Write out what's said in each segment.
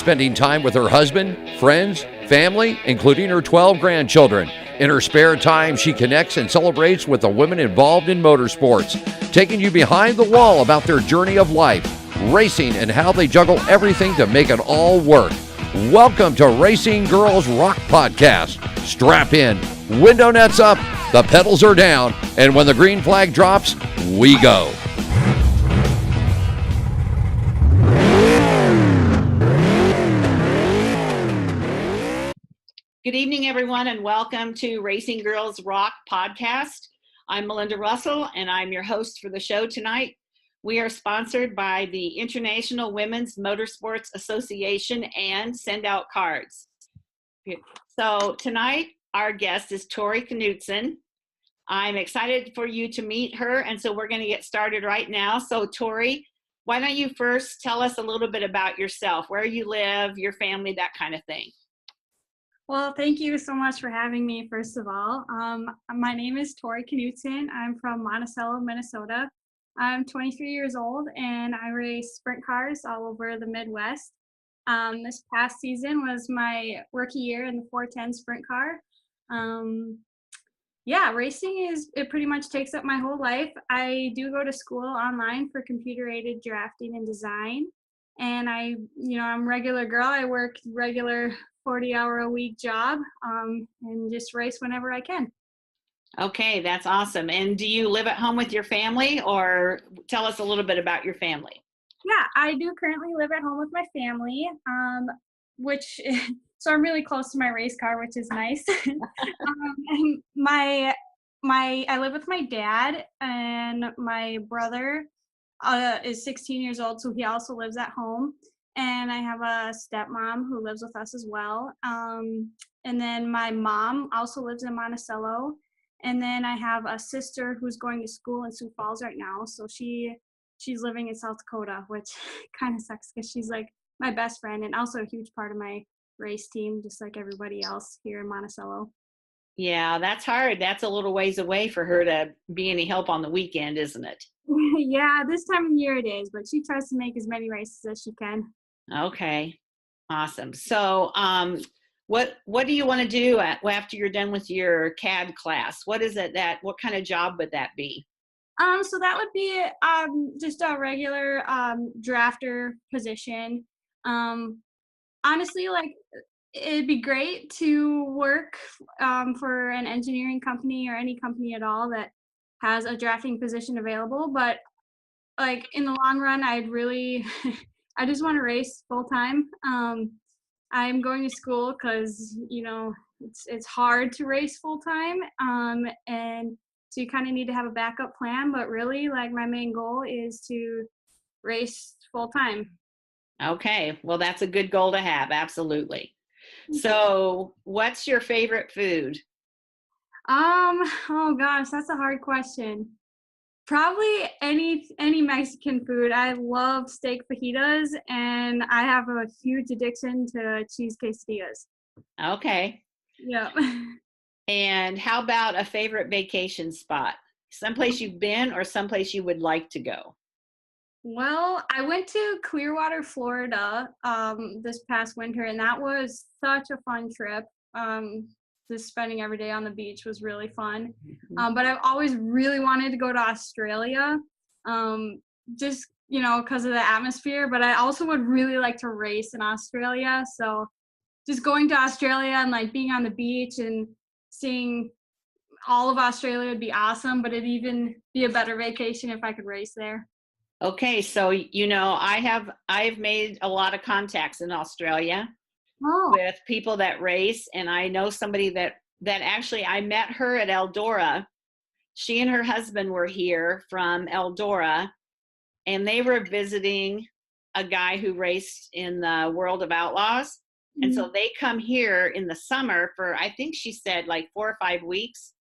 spending time with her husband, friends, family, including her 12 grandchildren. In her spare time, she connects and celebrates with the women involved in motorsports, taking you behind the wall about their journey of life, racing, and how they juggle everything to make it all work. Welcome to Racing Girls Rock Podcast. Strap in, window nets up, the pedals are down, and when the green flag drops, we go. Good evening, everyone, and welcome to Racing Girls Rock Podcast. I'm Melinda Russell, and I'm your host for the show tonight. We are sponsored by the International Women's Motorsports Association and Send Out Cards. So tonight, our guest is Tori Knutson. I'm excited for you to meet her, and so we're going to get started right now. So Tori, why don't you first tell us a little bit about yourself, where you live, your family, that kind of thing. Well, thank you so much for having me, first of all. My name is Tori Knutson. I'm from Monticello, Minnesota. I'm 23 years old, and I race sprint cars all over the Midwest. This past season was my rookie year in the 410 sprint car. Racing it pretty much takes up my whole life. I do go to school online for computer-aided drafting and design, and I'm a regular girl. I work regular 40-hour-a-week job and just race whenever I can. Okay, that's awesome. And do you live at home with your family, or tell us a little bit about your family? Yeah, I do currently live at home with my family, so I'm really close to my race car, which is nice. I live with my dad, and my brother is 16 years old, so he also lives at home. And I have a stepmom who lives with us as well. And then my mom also lives in Monticello. And then I have a sister who's going to school in Sioux Falls right now. So she's living in South Dakota, which kind of sucks because she's like my best friend and also a huge part of my race team, just like everybody else here in Monticello. Yeah, that's hard. That's a little ways away for her to be any help on the weekend, isn't it? Yeah, this time of year it is, but she tries to make as many races as she can. Okay, awesome. So what do you want to do after you're done with your CAD class? What kind of job would that be? So that would be just a regular drafter position. Honestly, like it'd be great to work for an engineering company or any company at all that has a drafting position available, but like in the long run, I just want to race full time. I'm going to school because it's hard to race full time, and so you kind of need to have a backup plan. But really, like my main goal is to race full time. Okay, well that's a good goal to have. Absolutely. So, what's your favorite food? Oh gosh, that's a hard question. Probably any Mexican food. I love steak fajitas, and I have a huge addiction to cheese quesadillas. Okay. Yeah. And how about a favorite vacation spot? Someplace you've been or someplace you would like to go? Well, I went to Clearwater, Florida, this past winter, and that was such a fun trip. Just spending every day on the beach was really fun. But I've always really wanted to go to Australia, just, because of the atmosphere. But I also would really like to race in Australia. So just going to Australia and like being on the beach and seeing all of Australia would be awesome. But it'd even be a better vacation if I could race there. Okay, so I've made a lot of contacts in Australia. With people that race, and I know somebody that actually I met her at Eldora. She and her husband were here from Eldora, and they were visiting a guy who raced in the World of Outlaws. Mm-hmm. And so they come here in the summer for, I think she said like 4 or 5 weeks,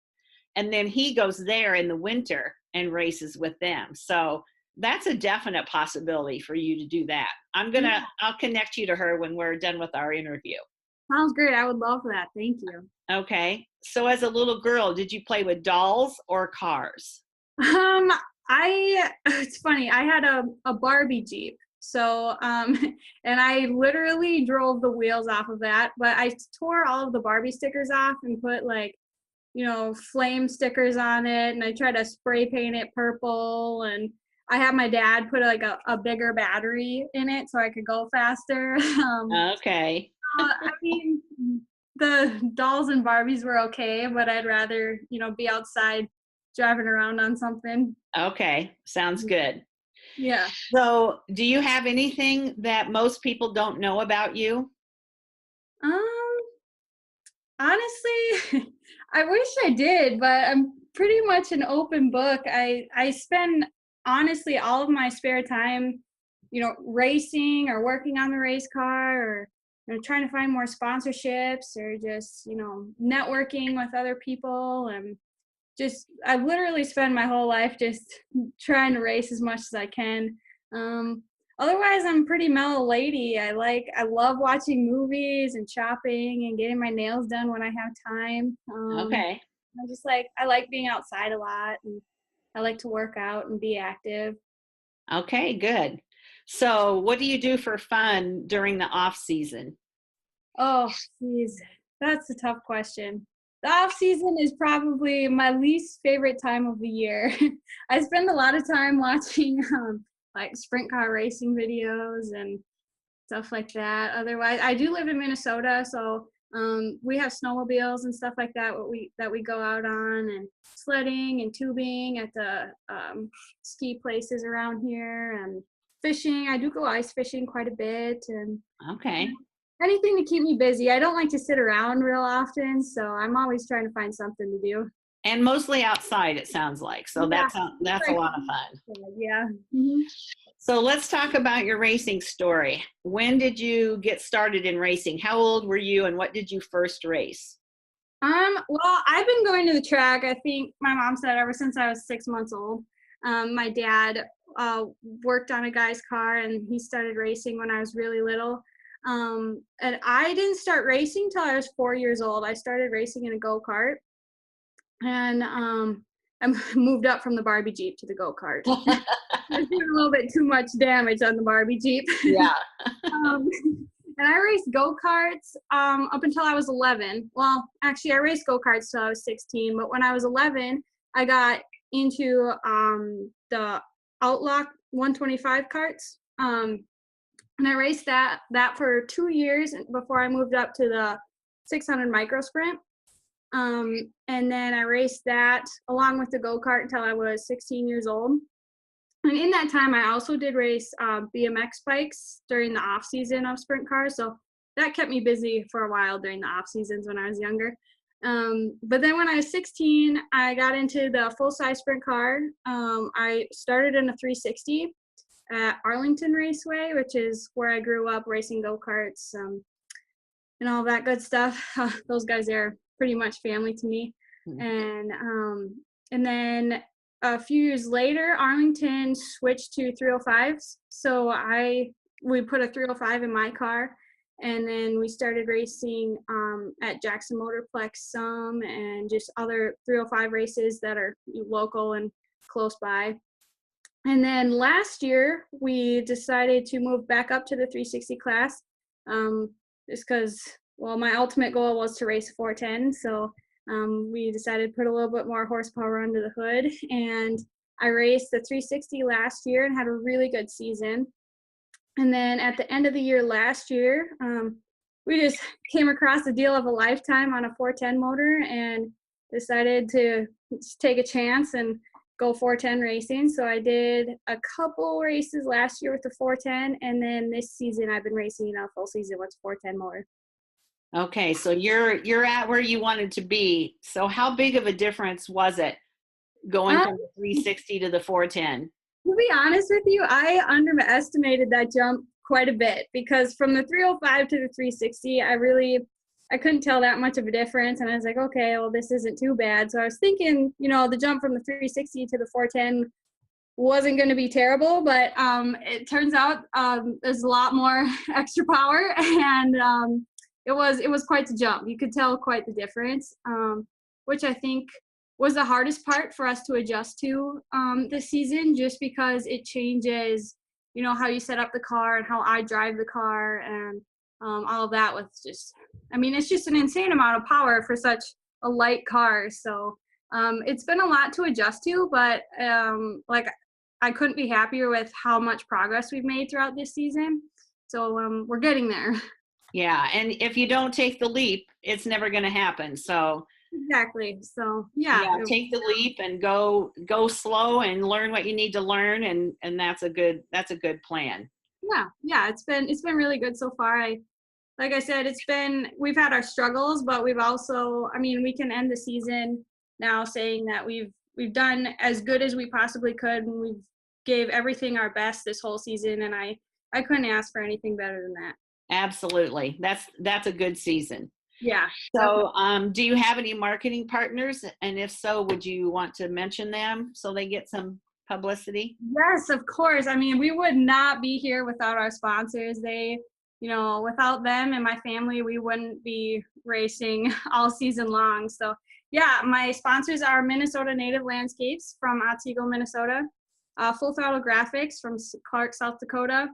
and then he goes there in the winter and races with them. So that's a definite possibility for you to do that. I'll connect you to her when we're done with our interview. Sounds great. I would love that. Thank you. Okay. So as a little girl, did you play with dolls or cars? It's funny. I had a Barbie Jeep. So, and I literally drove the wheels off of that, but I tore all of the Barbie stickers off and put like, flame stickers on it, and I tried to spray paint it purple, and I had my dad put like a bigger battery in it so I could go faster. Okay. I mean, the dolls and Barbies were okay, but I'd rather, be outside driving around on something. Okay. Sounds good. Yeah. So, do you have anything that most people don't know about you? Honestly, I wish I did, but I'm pretty much an open book. I spend honestly all of my spare time, racing or working on the race car, or trying to find more sponsorships, or just networking with other people, and just I literally spend my whole life just trying to race as much as I can. Otherwise, I'm a pretty mellow lady. I love watching movies and shopping and getting my nails done when I have time. Okay. I like being outside a lot, and I like to work out and be active. Okay, good. So, what do you do for fun during the off season? Oh, geez, that's a tough question. The off season is probably my least favorite time of the year. I spend a lot of time watching like sprint car racing videos and stuff like that. Otherwise, I do live in Minnesota, so we have snowmobiles and stuff like that we go out on, and sledding and tubing at the ski places around here, and fishing. I do go ice fishing quite a bit, and Okay. anything to keep me busy. I don't like to sit around real often, so I'm always trying to find something to do. And mostly outside, it sounds like. So Yeah. that's a lot of fun. Yeah. Mm-hmm. So let's talk about your racing story. When did you get started in racing? How old were you, and what did you first race? Well, I've been going to the track, I think my mom said, ever since I was 6 months old. My dad worked on a guy's car, and he started racing when I was really little. And I didn't start racing till I was 4 years old. I started racing in a go-kart, and I moved up from the Barbie Jeep to the go-kart. I was doing a little bit too much damage on the Barbie Jeep. Yeah. And I raced go-karts up until I was 11. Well, actually, I raced go-karts till I was 16. But when I was 11, I got into the Outlaw 125 carts. And I raced that for 2 years before I moved up to the 600 micro sprint. And then I raced that along with the go-kart until I was 16 years old. And in that time, I also did race BMX bikes during the off season of sprint cars. So that kept me busy for a while during the off seasons when I was younger. But then when I was 16, I got into the full-size sprint car. I started in a 360 at Arlington Raceway, which is where I grew up racing go-karts and all that good stuff. Those guys are pretty much family to me. Mm-hmm. And then a few years later, Arlington switched to 305s. So we put a 305 in my car, and then we started racing at Jackson Motorplex some, and just other 305 races that are local and close by. And then last year, we decided to move back up to the 360 class, just because, well, my ultimate goal was to race a 410. So we decided to put a little bit more horsepower under the hood. And I raced the 360 last year and had a really good season. And then at the end of the year last year, we just came across the deal of a lifetime on a 410 motor and decided to just take a chance and go 410 racing. So I did a couple races last year with the 410, and then this season I've been racing a full season with 410 motor. Okay, so you're at where you wanted to be. So how big of a difference was it going from the 360 to the 410? To be honest with you, I underestimated that jump quite a bit, because from the 305 to the 360, I couldn't tell that much of a difference. And I was like, okay, well, this isn't too bad. So I was thinking, the jump from the 360 to the 410 wasn't going to be terrible, but it turns out there's a lot more extra power, and it was quite the jump. You could tell quite the difference, which I think was the hardest part for us to adjust to this season, just because it changes, how you set up the car and how I drive the car, and all of that with just, it's just an insane amount of power for such a light car. So it's been a lot to adjust to, but I couldn't be happier with how much progress we've made throughout this season. So we're getting there. Yeah, and if you don't take the leap, it's never going to happen. So exactly. So yeah, take the leap and go slow and learn what you need to learn, and that's a good plan. Yeah, it's been really good so far. Like I said, we've had our struggles, but we've also, we can end the season now saying that we've done as good as we possibly could, and we've gave everything our best this whole season, and I couldn't ask for anything better than that. Absolutely. That's a good season. Yeah. So, do you have any marketing partners? And if so, would you want to mention them so they get some publicity? Yes, of course. We would not be here without our sponsors. They, without them and my family, we wouldn't be racing all season long. So yeah, my sponsors are Minnesota Native Landscapes from Otsego, Minnesota, Full Throttle Graphics from Clark, South Dakota,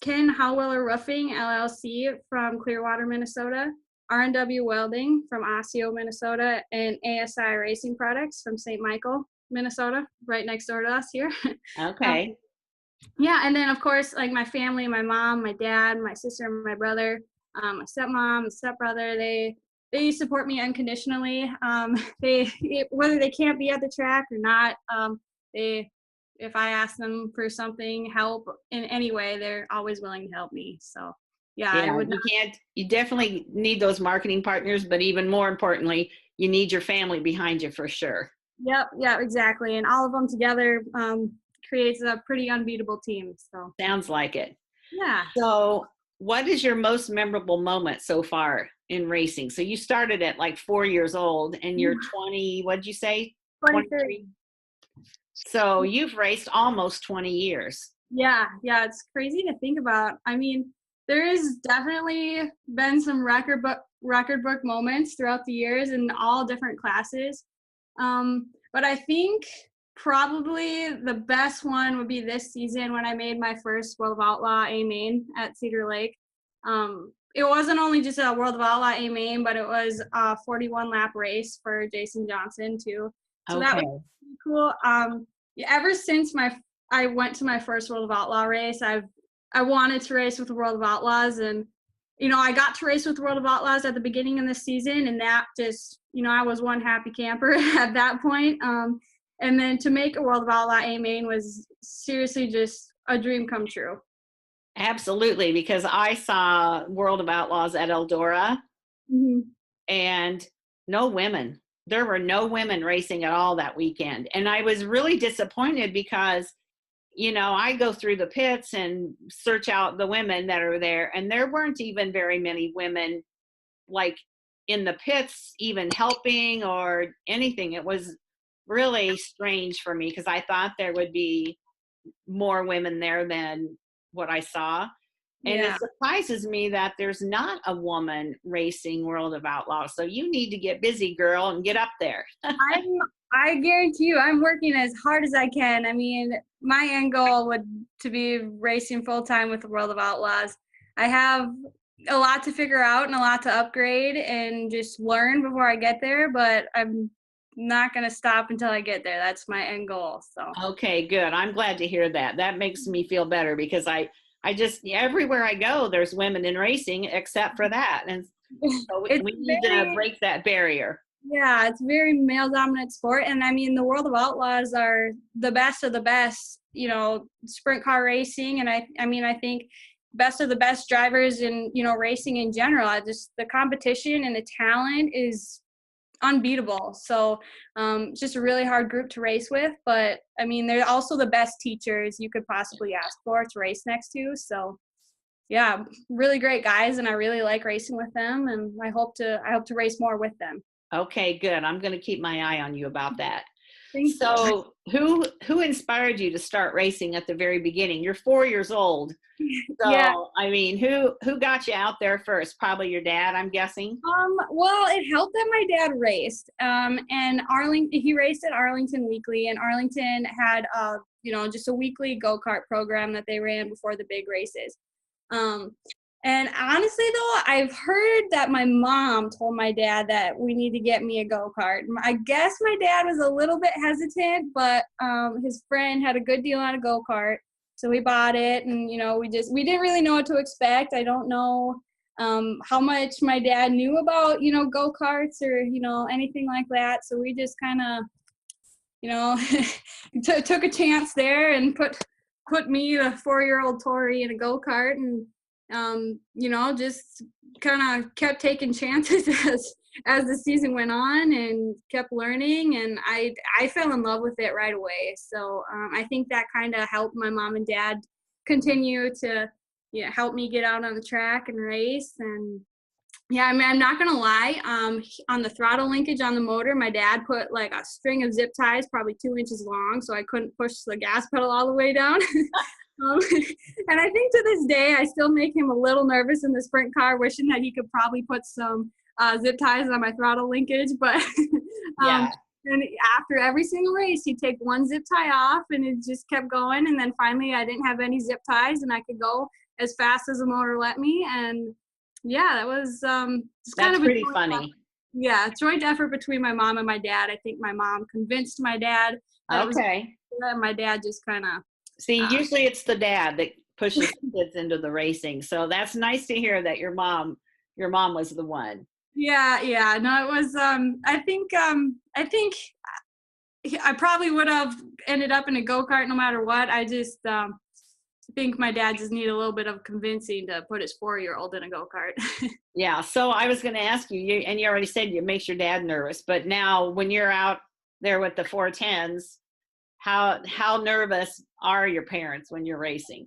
Ken Howiller Roofing, LLC from Clearwater, Minnesota, R&W Welding from Osseo, Minnesota, and ASI Racing Products from St. Michael, Minnesota, right next door to us here. Okay. Yeah, and then of course, like my family, my mom, my dad, my sister, my brother, my stepmom, my stepbrother, they support me unconditionally. Whether they can't be at the track or not, if I ask them for something, help in any way, they're always willing to help me. So yeah, you definitely need those marketing partners, but even more importantly, you need your family behind you for sure. Yep, exactly. And all of them together creates a pretty unbeatable team. So sounds like it. Yeah. So what is your most memorable moment so far in racing? So you started at like 4 years old and you're 20, what'd you say? 23. So you've raced almost 20 years. Yeah, it's crazy to think about. There has definitely been some record book moments throughout the years in all different classes. But I think probably the best one would be this season when I made my first World of Outlaw A main at Cedar Lake. It wasn't only just a World of Outlaw A main, but it was a 41 lap race for Jason Johnson too. So that was pretty cool. Ever since I went to my first World of Outlaw race, I wanted to race with the World of Outlaws, and I got to race with the World of Outlaws at the beginning of the season, and that just, I was one happy camper at that point. And then to make a World of Outlaw A main was seriously just a dream come true. Absolutely, because I saw World of Outlaws at Eldora, and no women. There were no women racing at all that weekend. And I was really disappointed because, I go through the pits and search out the women that are there, and there weren't even very many women like in the pits even helping or anything. It was really strange for me because I thought there would be more women there than what I saw. And it surprises me that there's not a woman racing World of Outlaws. So you need to get busy, girl, and get up there. I guarantee you, I'm working as hard as I can. My end goal would to be racing full time with the World of Outlaws. I have a lot to figure out and a lot to upgrade and just learn before I get there, but I'm not going to stop until I get there. That's my end goal. So okay, good. I'm glad to hear that. That makes me feel better because I just, everywhere I go, there's women in racing except for that. And so we need to break that barrier. Yeah, it's very male dominant sport. And the World of Outlaws are the best of the best, sprint car racing. And I think best of the best drivers in, racing in general. Just the competition and the talent is unbeatable. So it's just a really hard group to race with, but they're also the best teachers you could possibly ask for to race next to. So yeah, really great guys, and I really like racing with them, and I hope to race more with them. Okay, good. I'm going to keep my eye on you about that. So who inspired you to start racing at the very beginning? You're 4 years old. So, yeah. Who got you out there first? Probably your dad, I'm guessing. Well, it helped that my dad raced. And he raced at Arlington Weekly, and Arlington had just a weekly go-kart program that they ran before the big races. And honestly, though, I've heard that my mom told my dad that we need to get me a go-kart. I guess my dad was a little bit hesitant, but his friend had a good deal on a go-kart. So we bought it, and, we didn't really know what to expect. I don't know how much my dad knew about, go-karts or, anything like that. So we just kind of, took a chance there and put me, the 4-year-old Tori, in a go-kart, and just kind of kept taking chances as the season went on and kept learning, and I fell in love with it right away. So I think that kind of helped my mom and dad continue to help me get out on the track and race. And yeah, I mean, I'm not gonna lie, on the throttle linkage on the motor, my dad put like a string of zip ties probably 2 inches long, so I couldn't push the gas pedal all the way down. And I think to this day, I still make him a little nervous in the sprint car, wishing that he could probably put some zip ties on my throttle linkage. But Yeah. and after every single race, he'd take one zip tie off, and it just kept going. And then finally, I didn't have any zip ties, and I could go as fast as the motor let me. And yeah, that was just kind That's of pretty funny. Yeah, joint effort between my mom and my dad. I think my mom convinced my dad that it was Okay. and my dad just kind of See, usually it's the dad that pushes the kids into the racing. So that's nice to hear that your mom was the one. Yeah. No, it was. I think I probably would have ended up in a go-kart no matter what. I just think my dad just needed a little bit of convincing to put his 4-year-old in a go-kart. Yeah. So I was going to ask you, and you already said it makes your dad nervous, but now when you're out there with the 410s, how nervous are your parents when you're racing?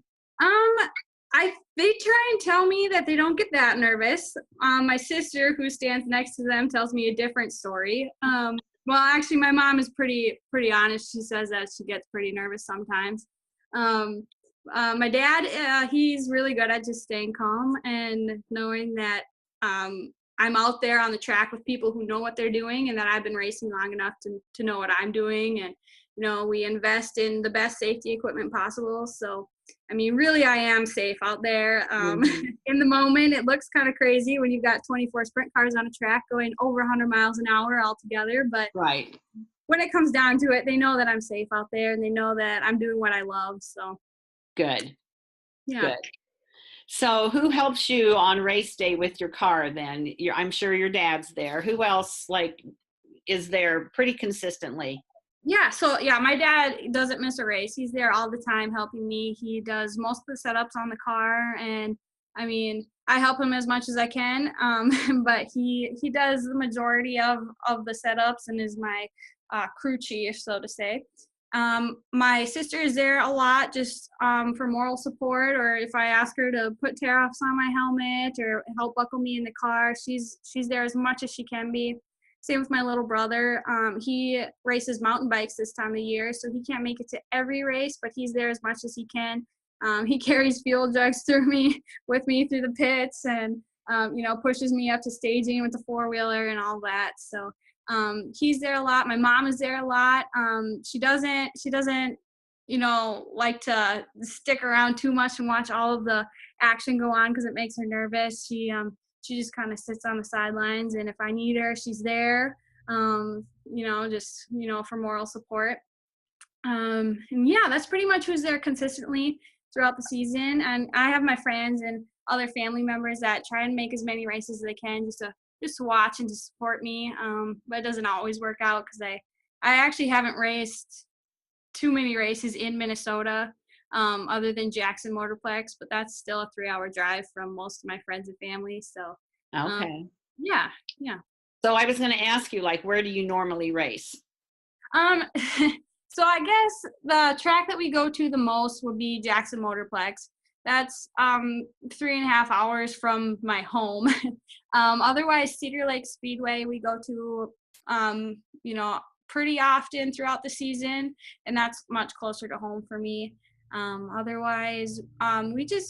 They try and tell me that they don't get that nervous. My sister, who stands next to them, tells me a different story. Well, actually, my mom is pretty honest. She says that she gets pretty nervous sometimes. My dad, he's really good at just staying calm and knowing that I'm out there on the track with people who know what they're doing, and that I've been racing long enough to know what I'm doing. And we invest in the best safety equipment possible. So, I mean, really, I am safe out there. In the moment, it looks kind of crazy when you've got 24 sprint cars on a track going over 100 miles an hour all together. But right, when it comes down to it, they know that I'm safe out there, and they know that I'm doing what I love. So good. Yeah. Good. So who helps you on race day with your car then? I'm sure your dad's there. Who else is there pretty consistently? Yeah, so my dad doesn't miss a race. He's there all the time helping me. He does most of the setups on the car, and I mean, I help him as much as I can. But he does the majority of the setups and is my crew chief, so to say. My sister is there a lot just for moral support, or if I ask her to put tear-offs on my helmet or help buckle me in the car, she's there as much as she can be. Same with my little brother. He races mountain bikes this time of year, so he can't make it to every race, but he's there as much as he can. He carries fuel jugs with me through the pits, and pushes me up to staging with the four-wheeler and all that. So he's there a lot. My mom is there a lot. She doesn't like to stick around too much and watch all of the action go on because it makes her nervous. She just kind of sits on the sidelines, and if I need her, she's there, for moral support. And yeah, that's pretty much who's there consistently throughout the season. And I have my friends and other family members that try and make as many races as they can just to watch and to support me. But it doesn't always work out because I actually haven't raced too many races in Minnesota. Other than Jackson Motorplex, but that's still a 3-hour drive from most of my friends and family. So, okay. Yeah. So I was going to ask you, where do you normally race? So I guess the track that we go to the most would be Jackson Motorplex. That's 3.5 hours from my home. Otherwise, Cedar Lake Speedway we go to, pretty often throughout the season, and that's much closer to home for me. Otherwise,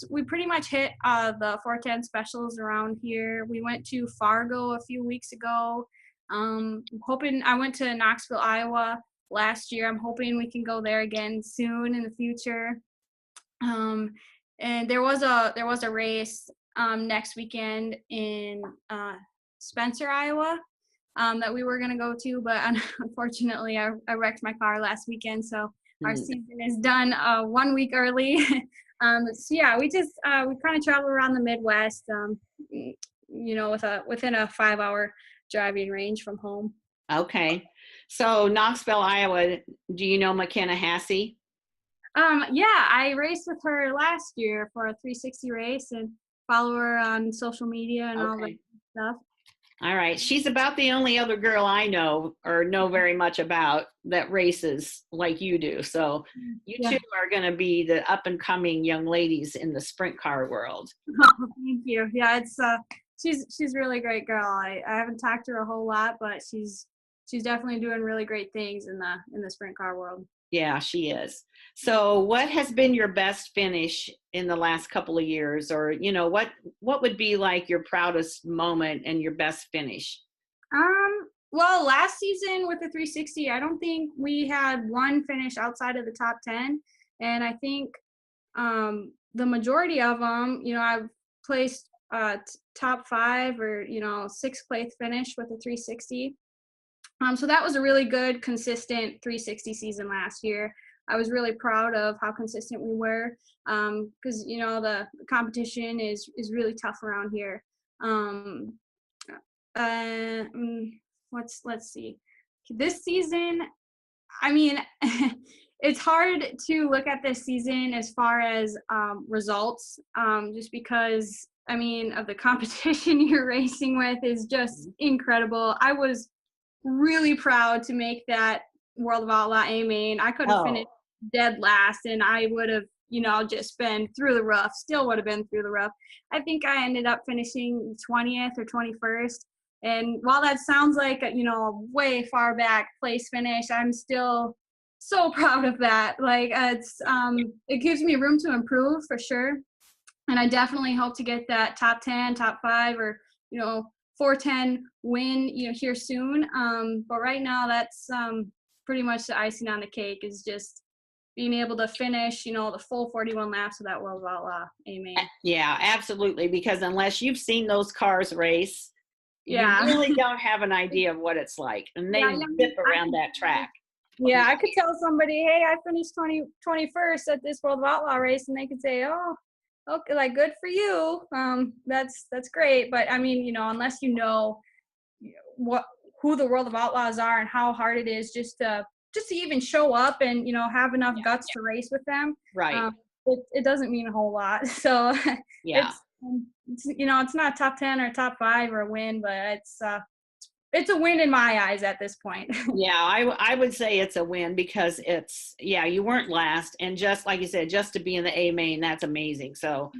we pretty much hit the 410 specials around here. We went to Fargo a few weeks ago. I went to Knoxville, Iowa last year. I'm hoping we can go there again soon in the future. And there was a race next weekend in Spencer, Iowa, that we were gonna go to, but unfortunately I wrecked my car last weekend, so our season is done 1 week early. So yeah, we kind of travel around the Midwest, within a 5-hour driving range from home. Okay. So Knoxville, Iowa, do you know McKenna Hassey? Yeah, I raced with her last year for a 360 race and follow her on social media and all that stuff. All right. She's about the only other girl I know or know very much about that races like you do. So you two are going to be the up and coming young ladies in the sprint car world. Oh, thank you. Yeah, it's she's a really great girl. I haven't talked to her a whole lot, but she's definitely doing really great things in the sprint car world. Yeah, she is. So what has been your best finish in the last couple of years, or, what would be like your proudest moment and your best finish? Well, last season with the 360, I don't think we had one finish outside of the top 10. And I think, the majority of them, I've placed, top 5 or, 6th place finish with the 360. So that was a really good, consistent 360 season last year. I was really proud of how consistent we were, because the competition is really tough around here. Let's see. This season, I mean, it's hard to look at this season as far as results, just because of the competition you're racing with is just incredible. I was really proud to make that World of Outlaw A main. I could have finished dead last and I would have, just been through the rough, still would have been through the rough. I think I ended up finishing 20th or 21st. And while that sounds like, a way far back place finish, I'm still so proud of that. Like it gives me room to improve for sure. And I definitely hope to get that top 10, top 5, or, 410 win, here soon. But right now that's pretty much the icing on the cake, is just being able to finish, the full 41 laps of that World of Outlaw A main. Yeah, absolutely. Because unless you've seen those cars race, you really don't have an idea of what it's like. And they zip around that track. Yeah, I could tell somebody, hey, I finished 21st at this World of Outlaw race, and they could say, oh, okay, like, good for you. That's great. But unless who the World of Outlaws are and how hard it is just to even show up and have enough guts to race with them, right? It doesn't mean a whole lot. So it's not top 10 or top 5 or a win, but it's a win in my eyes at this point. Yeah, I would say it's a win because you weren't last, and just like you said, just to be in the A main, that's amazing. So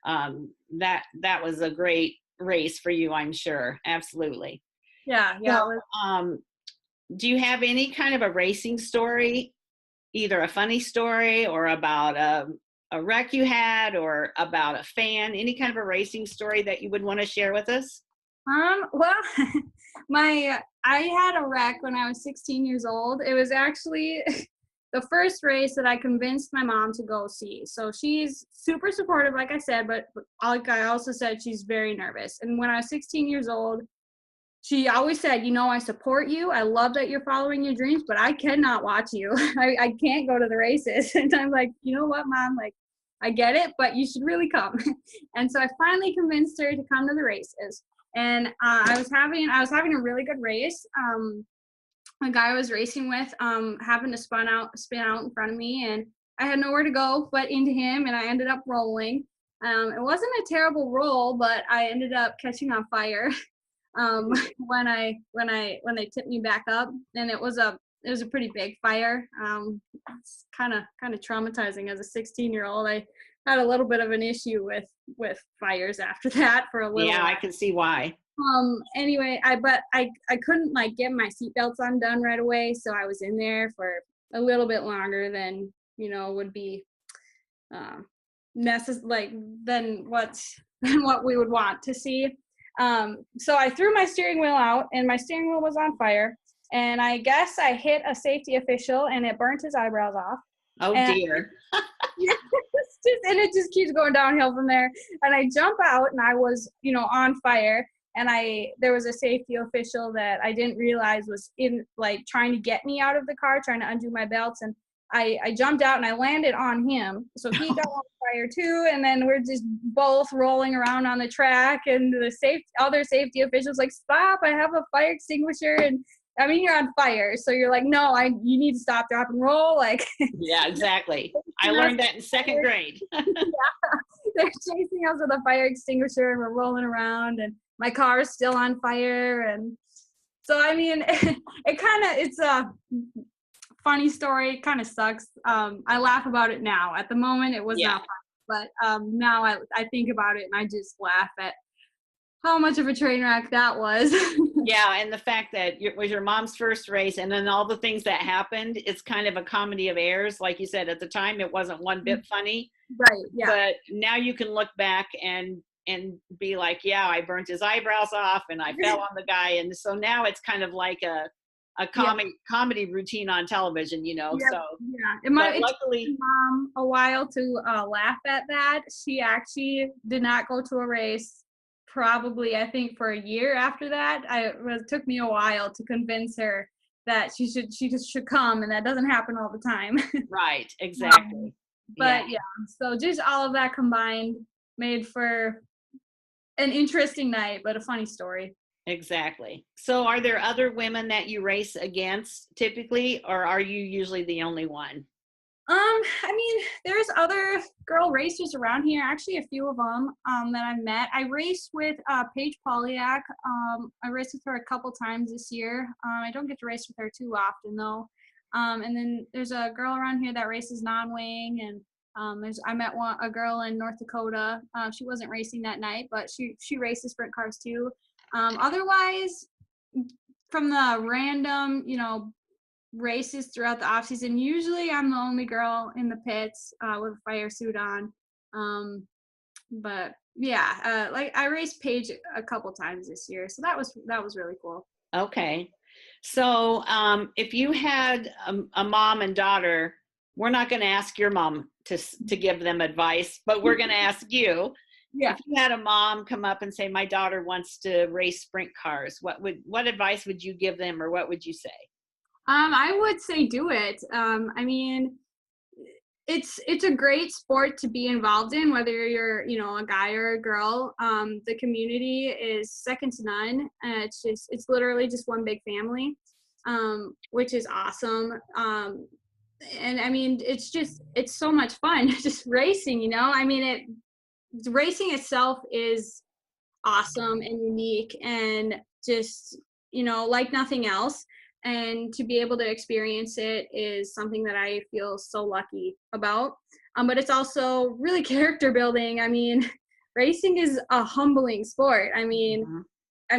that was a great race for you, I'm sure. Absolutely. Yeah. So, do you have any kind of a racing story, either a funny story or about a wreck you had or about a fan, any kind of a racing story that you would want to share with us? Well, I had a wreck when I was 16 years old. It was actually the first race that I convinced my mom to go see. So she's super supportive, like I said, but like I also said, she's very nervous. And when I was 16 years old, she always said, I support you. I love that you're following your dreams, but I cannot watch you. I can't go to the races. And I'm like, you know what, Mom? Like, I get it, but you should really come. And so I finally convinced her to come to the races. And I was having a really good race. The guy I was racing with happened to spin out in front of me, and I had nowhere to go but into him, and I ended up rolling. It wasn't a terrible roll, but I ended up catching on fire when they tipped me back up, and it was a pretty big fire. It's kind of traumatizing as a 16-year-old. I had a little bit of an issue with fires after that for a little while. I can see why. Anyway, I couldn't get my seatbelts undone right away, so I was in there for a little bit longer than would be necessary, than what we would want to see. So I threw my steering wheel out, and my steering wheel was on fire. and I guess I hit a safety official and it burnt his eyebrows off. Oh And dear. and it just keeps going downhill from there. And I jump out and I was, on fire. And there was a safety official that I didn't realize was in, like, trying to get me out of the car, trying to undo my belts. And I jumped out and I landed on him. So he got on fire too. And then we're just both rolling around on the track. And the other safety officials like, stop, I have a fire extinguisher. And I mean, you're on fire. So you're like, no, you need to stop, drop, and roll. Like, yeah, exactly. I learned that in second grade. Yeah. They're chasing us with a fire extinguisher and we're rolling around and my car is still on fire. And so, I mean, it's a funny story. It kind of sucks. I laugh about it now. At the moment, it was not fun. But now I think about it and I just laugh at how much of a train wreck that was. Yeah, and the fact that it was your mom's first race and then all the things that happened, it's kind of a comedy of errors. Like you said, at the time, it wasn't one bit funny. Right, yeah. But now you can look back and be like, yeah, I burnt his eyebrows off and I fell on the guy. And so now it's kind of like a comedy routine on television, So it might luckily take Mom a while to laugh at that. She actually did not go to a race probably, I think, for a year after that. It took me a while to convince her that she just should come, and that doesn't happen all the time. Right, exactly. But so just all of that combined made for an interesting night, but a funny story. Exactly. So are there other women that you race against typically, or are you usually the only one? I mean, there's other girl racers around here, actually a few of them that I've met. I raced with Paige Polyak. I raced with her a couple times this year. I don't get to race with her too often though. And then there's a girl around here that races non-wing, and I met a girl in North Dakota. She wasn't racing that night, but she races sprint cars too. Otherwise, from the random, races throughout the off season, usually I'm the only girl in the pits with a fire suit on. But yeah, like I raced Paige a couple times this year, so that was really cool. Okay. So if you had a mom and daughter, we're not going to ask your mom to give them advice, but we're going to ask you. Yeah. If you had a mom come up and say, my daughter wants to race sprint cars, what advice would you give them, or what would you say? I would say do it. I mean, it's a great sport to be involved in, whether you're, a guy or a girl. The community is second to none. It's literally just one big family, which is awesome. And I mean, it's so much fun just racing, I mean, racing itself is awesome and unique and just, like nothing else. And to be able to experience it is something that I feel so lucky about. But it's also really character building. I mean, racing is a humbling sport. I mean,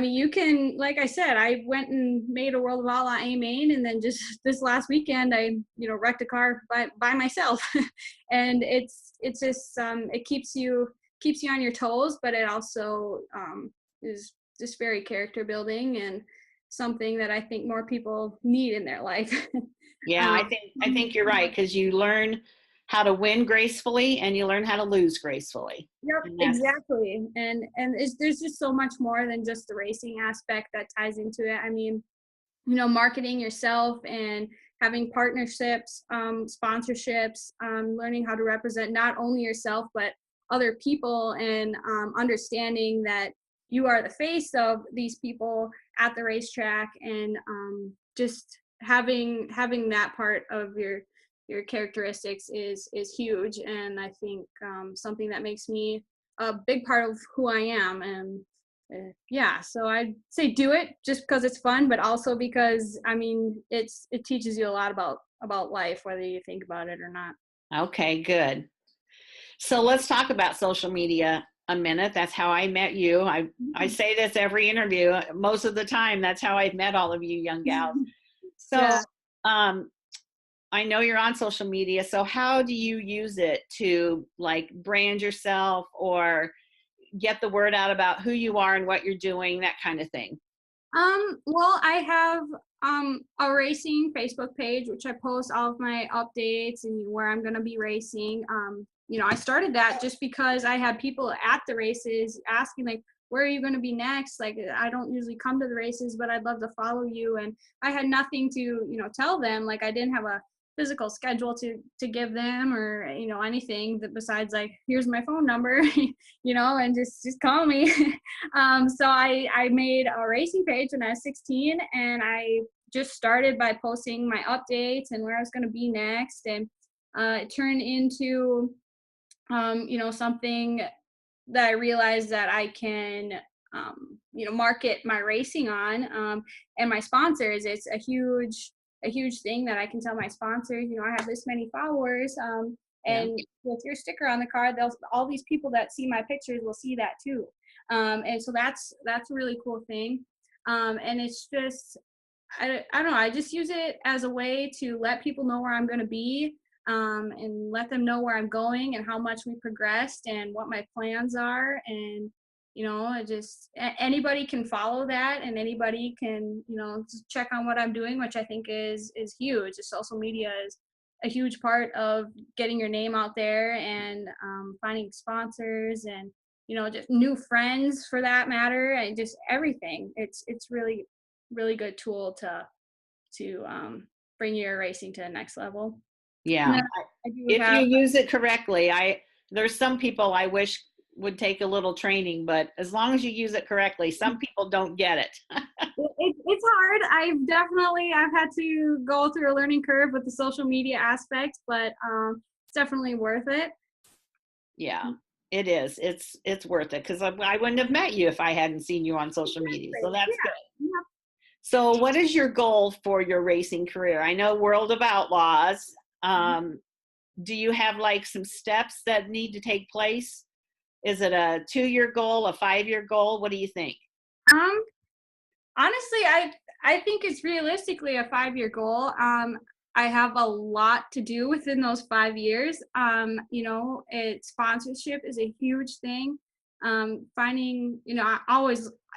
you can, like I said, I went and made a World of Outlaw A main, and then just this last weekend, I, wrecked a car by myself. And it's just, it keeps you on your toes, but it also is just very character building and something that I think more people need in their life. Yeah, I think you're right, because you learn how to win gracefully and you learn how to lose gracefully. Yep, exactly. And there's just so much more than just the racing aspect that ties into it. I mean, marketing yourself and having partnerships, sponsorships, learning how to represent not only yourself but other people, and understanding that you are the face of these people at the racetrack, and just having that part of your characteristics is huge, and I think something that makes me a big part of who I am. And so I'd say do it just because it's fun, but also because I mean it teaches you a lot about life, whether you think about it or not. Okay, good. So let's talk about social media a minute. That's how I met you. I say this every interview. Most of the time, that's how I've met all of you young gals. So I know you're on social media. So how do you use it to like brand yourself or get the word out about who you are and what you're doing, that kind of thing? Well, I have a racing Facebook page, which I post all of my updates and where I'm going to be racing. I started that just because I had people at the races asking, like, where are you going to be next? Like, I don't usually come to the races, but I'd love to follow you. And I had nothing to, tell them. Like, I didn't have a physical schedule to give them, or anything that besides, like, here's my phone number, and just call me. So I made a racing page when I was 16, and I just started by posting my updates and where I was going to be next, and it turned into something that I realized that I can market my racing on, and my sponsors. It's a huge thing that I can tell my sponsors, I have this many followers, and with your sticker on the card, all these people that see my pictures will see that too. And so that's a really cool thing. And it's just, I don't know, I just use it as a way to let people know where I'm going to be, and let them know where I'm going and how much we progressed and what my plans are. And anybody can follow that, and anybody can just check on what I'm doing, which I think is huge. The social media is a huge part of getting your name out there, and finding sponsors, and just new friends for that matter, and just everything. It's really good tool to bring your racing to the next level. Yeah. If you use it correctly, there's some people I wish would take a little training, but as long as you use it correctly, some people don't get it. It's hard. I've had to go through a learning curve with the social media aspect, but it's definitely worth it. Yeah, it is. It's worth it, because I wouldn't have met you if I hadn't seen you on social media. So that's good. Yeah. So what is your goal for your racing career? I know World of Outlaws. Do you have like some steps that need to take place? Is it a 2-year goal, a 5-year goal? What do you think? Honestly, I think it's realistically a 5-year goal. I have a lot to do within those 5 years. Sponsorship is a huge thing. Finding,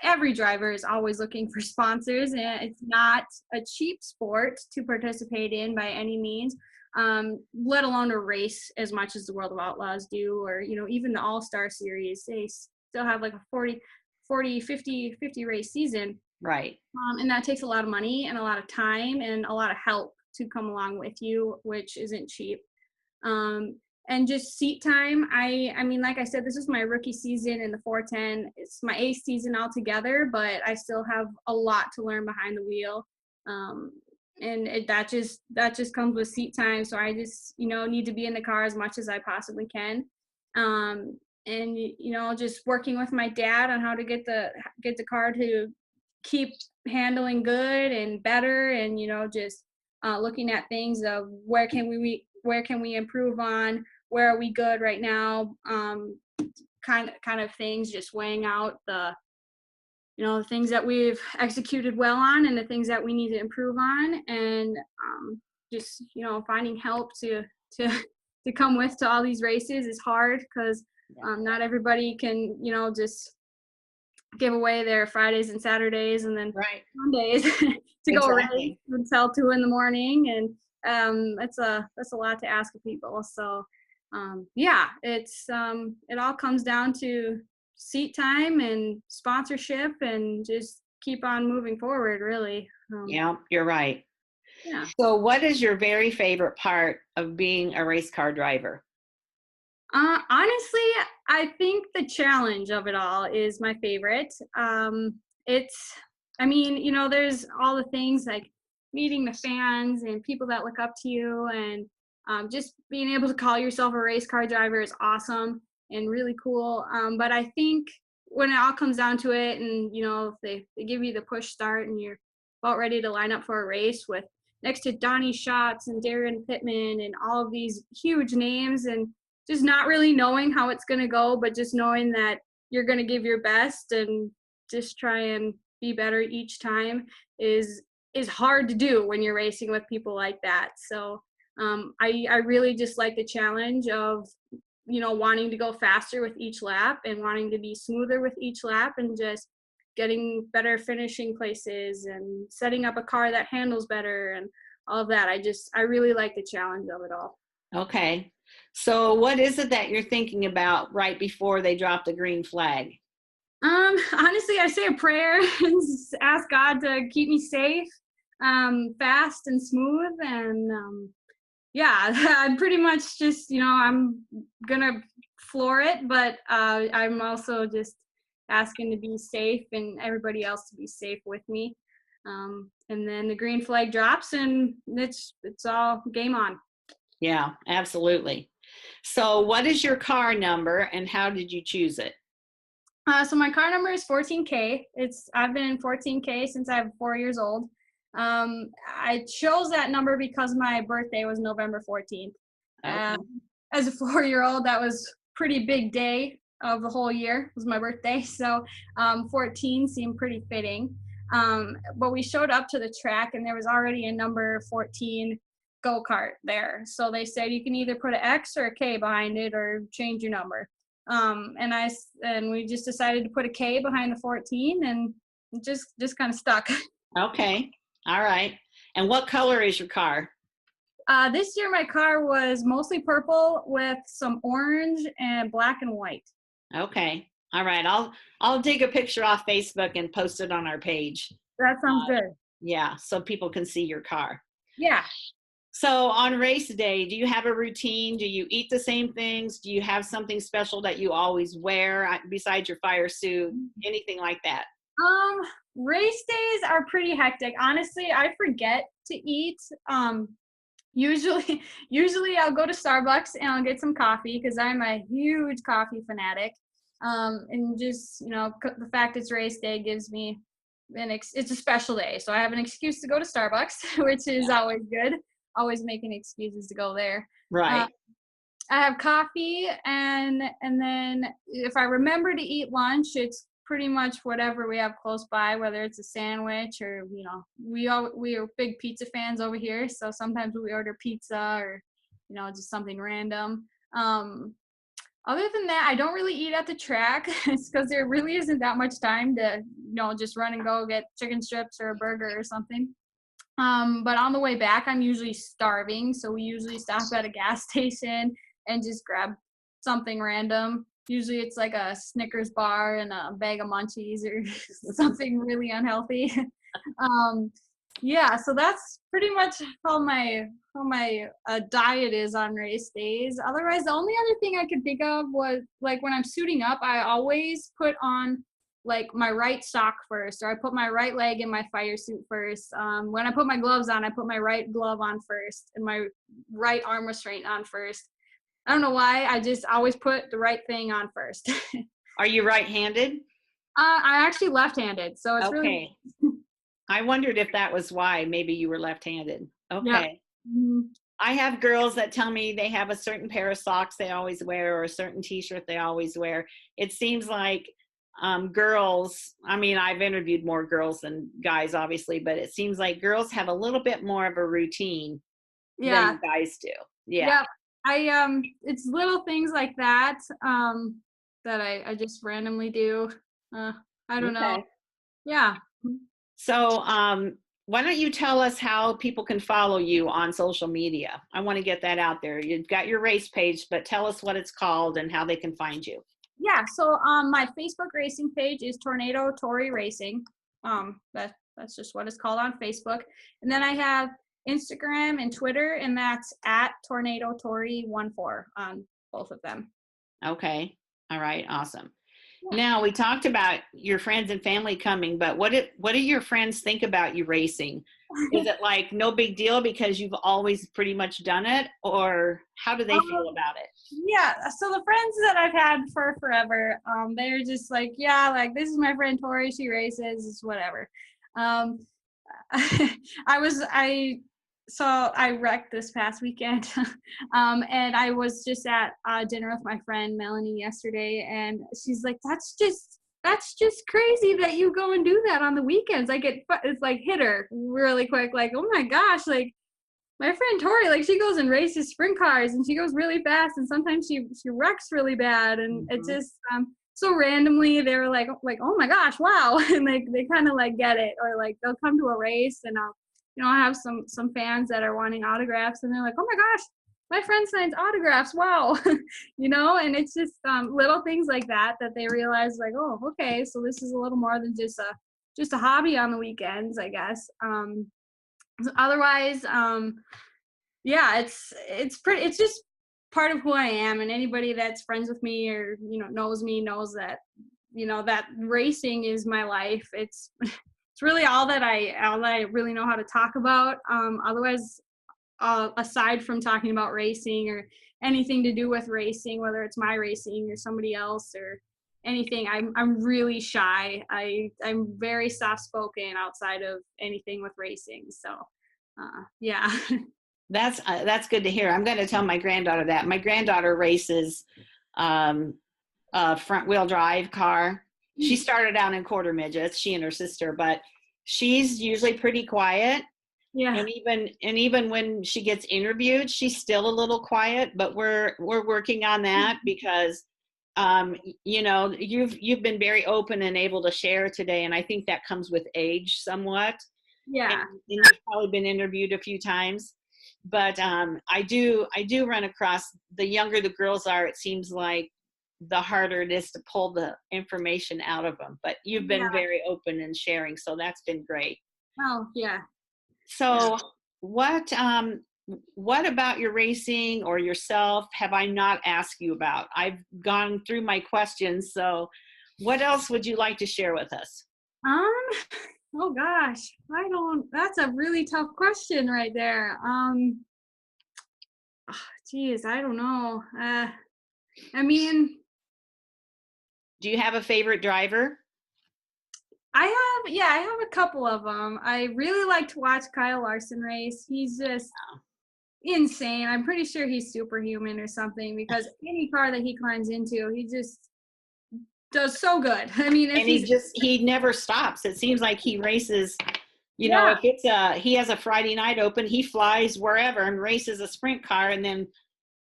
every driver is always looking for sponsors, and it's not a cheap sport to participate in by any means. Let alone to race as much as the World of Outlaws do, or even the All-Star Series. They still have like a 40 50 race season, right? And that takes a lot of money and a lot of time and a lot of help to come along with you, which isn't cheap. And just seat time, I mean, like I said, this is my rookie season in the 410. It's my 8th season altogether, but I still have a lot to learn behind the wheel. And that just comes with seat time. So I just, need to be in the car as much as I possibly can. And, just working with my dad on how to get the car to keep handling good and better. And, just looking at things of where can we improve on, where are we good right now? Kind of things, just weighing out the things that we've executed well on and the things that we need to improve on, and just finding help to come with to all these races is hard, because not everybody can just give away their Fridays and Saturdays and then Mondays to go race until 2 a.m, and that's a lot to ask of people. So it all comes down to seat time and sponsorship, and just keep on moving forward, really. Yeah, you're right. Yeah. So what is your very favorite part of being a race car driver? Honestly, I think the challenge of it all is my favorite. There's all the things like meeting the fans and people that look up to you, and just being able to call yourself a race car driver is awesome and really cool. But I think when it all comes down to it, and if they give you the push start and you're about ready to line up for a race with next to Donnie Schatz and Darren Pittman and all of these huge names, and just not really knowing how it's going to go, but just knowing that you're going to give your best and just try and be better each time is hard to do when you're racing with people like that. So I really just like the challenge of wanting to go faster with each lap and wanting to be smoother with each lap, and just getting better finishing places and setting up a car that handles better and all of that. I really like the challenge of it all. Okay. So what is it that you're thinking about right before they drop the green flag? Honestly, I say a prayer and ask God to keep me safe, fast and smooth. And yeah, I'm pretty much just, I'm gonna floor it, but I'm also just asking to be safe and everybody else to be safe with me. And then the green flag drops and it's all game on. Yeah, absolutely. So what is your car number and how did you choose it? So my car number is 14K. I've been in 14K since I was 4 years old. I chose that number because my birthday was November 14th. Okay. As a 4-year-old, that was pretty big day of the whole year, was my birthday. So 14 seemed pretty fitting. But we showed up to the track and there was already a number 14 go-kart there. So they said you can either put an X or a K behind it or change your number. And we just decided to put a K behind the 14 and just kind of stuck. Okay. All right. And what color is your car? This year my car was mostly purple with some orange and black and white. Okay. All right. I'll dig a picture off Facebook and post it on our page. That sounds good. Yeah, so people can see your car. Yeah. So on race day, do you have a routine? Do you eat the same things? Do you have something special that you always wear besides your fire suit? Anything like that? Race days are pretty hectic. Honestly, I forget to eat. Usually I'll go to Starbucks and I'll get some coffee because I'm a huge coffee fanatic. And just, the fact it's race day gives me it's a special day. So I have an excuse to go to Starbucks, which is always good. Always making excuses to go there. Right. I have coffee and then if I remember to eat lunch, it's pretty much whatever we have close by, whether it's a sandwich or, we are big pizza fans over here. So sometimes we order pizza or, just something random. Other than that, I don't really eat at the track. It's because there really isn't that much time to, just run and go get chicken strips or a burger or something. But on the way back, I'm usually starving. So we usually stop at a gas station and just grab something random. Usually it's like a Snickers bar and a bag of munchies or something really unhealthy. Yeah, so that's pretty much how my diet is on race days. Otherwise, the only other thing I could think of was like when I'm suiting up, I always put on like my right sock first, or I put my right leg in my fire suit first. When I put my gloves on, I put my right glove on first and my right arm restraint on first. I don't know why. I just always put the right thing on first. Are you right-handed? I'm actually left-handed, so it's really. I wondered if that was why. Maybe you were left-handed. Okay. Yeah. Mm-hmm. I have girls that tell me they have a certain pair of socks they always wear or a certain t-shirt they always wear. It seems like girls, I've interviewed more girls than guys, obviously, but it seems like girls have a little bit more of a routine than guys do. Yeah. It's little things like that that I just randomly do. I don't know. Yeah. So why don't you tell us how people can follow you on social media? I want to get that out there. You've got your race page, but tell us what it's called and how they can find you. Yeah, so my Facebook racing page is Tornado Tory Racing. That's just what it's called on Facebook. And then I have Instagram and Twitter, and that's at Tornado Tory 14 on both of them. Okay. All right. Awesome. Yeah. Now, we talked about your friends and family coming, but what do your friends think about you racing? Is it like no big deal because you've always pretty much done it, or how do they feel about it? Yeah, so the friends that I've had for forever, they're just like, yeah, like this is my friend Tori, she races, it's whatever. I wrecked this past weekend, and I was just at dinner with my friend Melanie yesterday, and she's like, that's just crazy that you go and do that on the weekends. Like it's like hit her really quick, like, oh my gosh, like my friend Tori, like she goes and races sprint cars and she goes really fast and sometimes she wrecks really bad, and it just so randomly they were like, oh my gosh, wow. And like, they kind of like get it, or like they'll come to a race and I have some fans that are wanting autographs and they're like, oh my gosh, my friend signs autographs. Wow. And it's just little things like that they realize like, oh, okay, so this is a little more than just a hobby on the weekends, I guess. Otherwise, yeah, it's just part of who I am, and anybody that's friends with me or knows me knows that that racing is my life. It's really all that I really know how to talk about. Otherwise, aside from talking about racing or anything to do with racing, whether it's my racing or somebody else or anything, I'm really shy. I'm very soft spoken outside of anything with racing. So yeah. That's good to hear. I'm going to tell my granddaughter that. My granddaughter races a front wheel drive car. She started out in quarter midgets, she and her sister, but she's usually pretty quiet. Yeah. And even when she gets interviewed, she's still a little quiet, but we're working on that because you've been very open and able to share today, and I think that comes with age somewhat. Yeah. And you've probably been interviewed a few times. But I do run across, the younger the girls are, it seems like the harder it is to pull the information out of them. But you've been very open and sharing, so that's been great. Oh, yeah. So what about your racing or yourself have I not asked you about? I've gone through my questions, so what else would you like to share with us? Oh gosh, that's a really tough question right there. Geez, I don't know. I mean, do you have a favorite driver? I have a couple of them. I really like to watch Kyle Larson race. He's just insane. I'm pretty sure he's superhuman or something, because any car that he climbs into, he just does so good. I mean, he never stops. It seems like he races, if he has a Friday night open, he flies wherever and races a sprint car, and then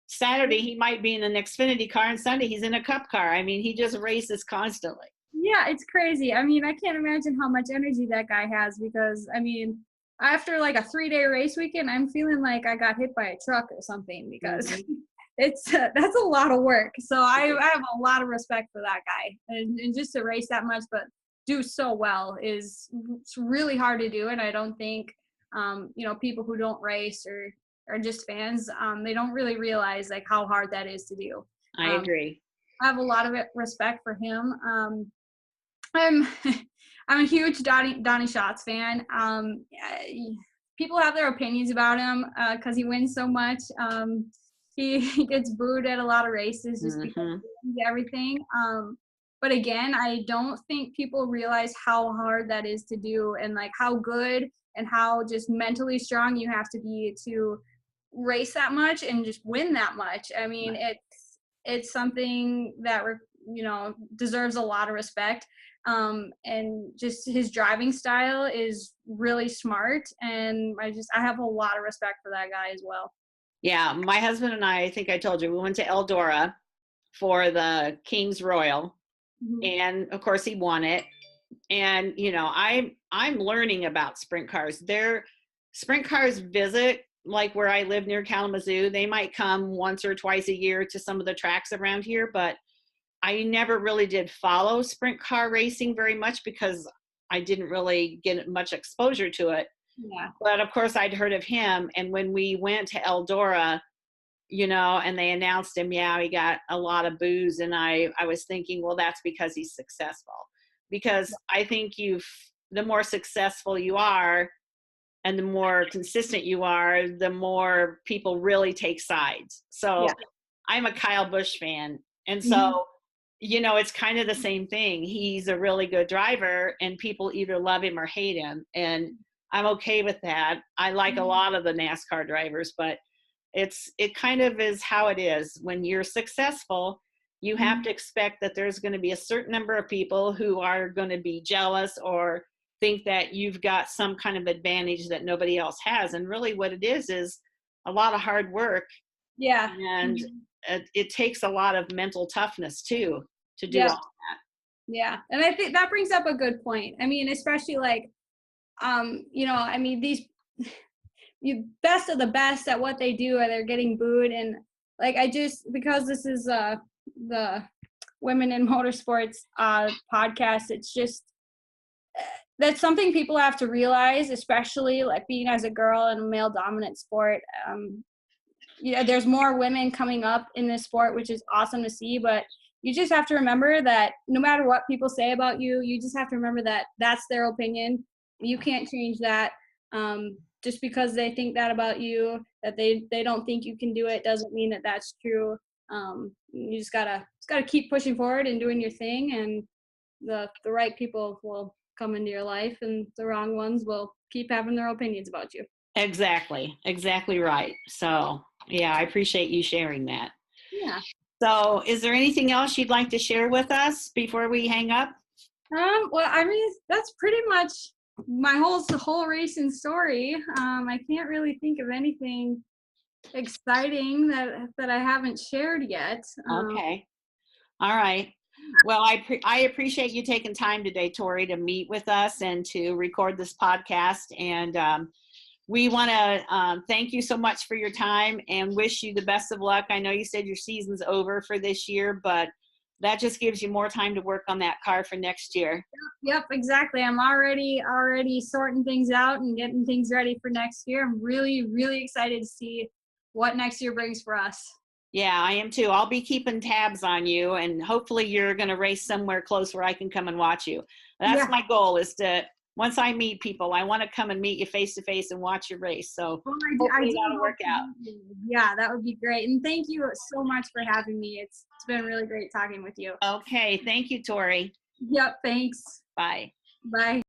Saturday he might be in an Xfinity car, and Sunday he's in a cup car. I mean, he just races constantly. Yeah, it's crazy. I mean, I can't imagine how much energy that guy has, because I mean, after like a 3-day race weekend, I'm feeling like I got hit by a truck or something, because that's a lot of work. So I have a lot of respect for that guy, and just to race that much but do so well it's really hard to do. And I don't think people who don't race or are just fans, they don't really realize like how hard that is to do. I agree. I have a lot of respect for him. I'm a huge Donnie Schatz fan. People have their opinions about him because he wins so much. He gets booed at a lot of races just because he wins everything. But again, I don't think people realize how hard that is to do, and like how good and how just mentally strong you have to be to race that much and just win that much. I mean, it's something that deserves a lot of respect. And just his driving style is really smart, and I have a lot of respect for that guy as well. Yeah, my husband and I think I told you, we went to Eldora for the King's Royal, and of course he won it. And I'm learning about sprint cars. Sprint cars visit, like where I live near Kalamazoo, they might come once or twice a year to some of the tracks around here, but I never really did follow sprint car racing very much because I didn't really get much exposure to it. Yeah. But of course I'd heard of him. And when we went to Eldora, and they announced him, he got a lot of boos. And I was thinking, well, that's because he's successful. Because I think the more successful you are and the more consistent you are, the more people really take sides. So I'm a Kyle Busch fan. And so, it's kind of the same thing. He's a really good driver and people either love him or hate him. And I'm okay with that. I like a lot of the NASCAR drivers, but it kind of is how it is. When you're successful, you have to expect that there's going to be a certain number of people who are going to be jealous or think that you've got some kind of advantage that nobody else has. And really what it is a lot of hard work. Yeah. And it takes a lot of mental toughness too. to do all that. Yeah. And I think that brings up a good point. I mean, especially like, I mean, these best of the best at what they do, and they're getting booed. And like, because this is the Women in Motorsports podcast, it's just, that's something people have to realize, especially like being as a girl in a male dominant sport. There's more women coming up in this sport, which is awesome to see, but you just have to remember that no matter what people say about you, you just have to remember that that's their opinion. You can't change that. Just because they think that about you, that they don't think you can do it, doesn't mean that that's true. You just gotta keep pushing forward and doing your thing, and the right people will come into your life, and the wrong ones will keep having their opinions about you. Exactly right. So yeah, I appreciate you sharing that. Yeah. So is there anything else you'd like to share with us before we hang up? Well, I mean, that's pretty much my whole racing story. I can't really think of anything exciting that I haven't shared yet. Okay. All right. Well, I appreciate you taking time today, Tori, to meet with us and to record this podcast. And we want to thank you so much for your time and wish you the best of luck. I know you said your season's over for this year, but that just gives you more time to work on that car for next year. Yep, exactly. I'm already sorting things out and getting things ready for next year. I'm really, really excited to see what next year brings for us. Yeah, I am too. I'll be keeping tabs on you, and hopefully you're going to race somewhere close where I can come and watch you. That's my goal, is to, once I meet people, I want to come and meet you face to face and watch your race. So hopefully that'll work out. Yeah, that would be great. And thank you so much for having me. It's been really great talking with you. Okay. Thank you, Tori. Yep. Thanks. Bye. Bye.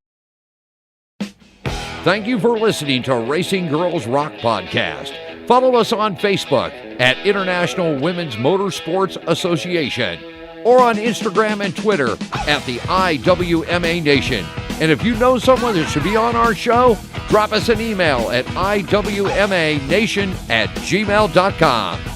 Thank you for listening to Racing Girls Rock Podcast. Follow us on Facebook at International Women's Motorsports Association, or on Instagram and Twitter at the IWMA Nation. And if you know someone that should be on our show, drop us an email at iwmanation@gmail.com.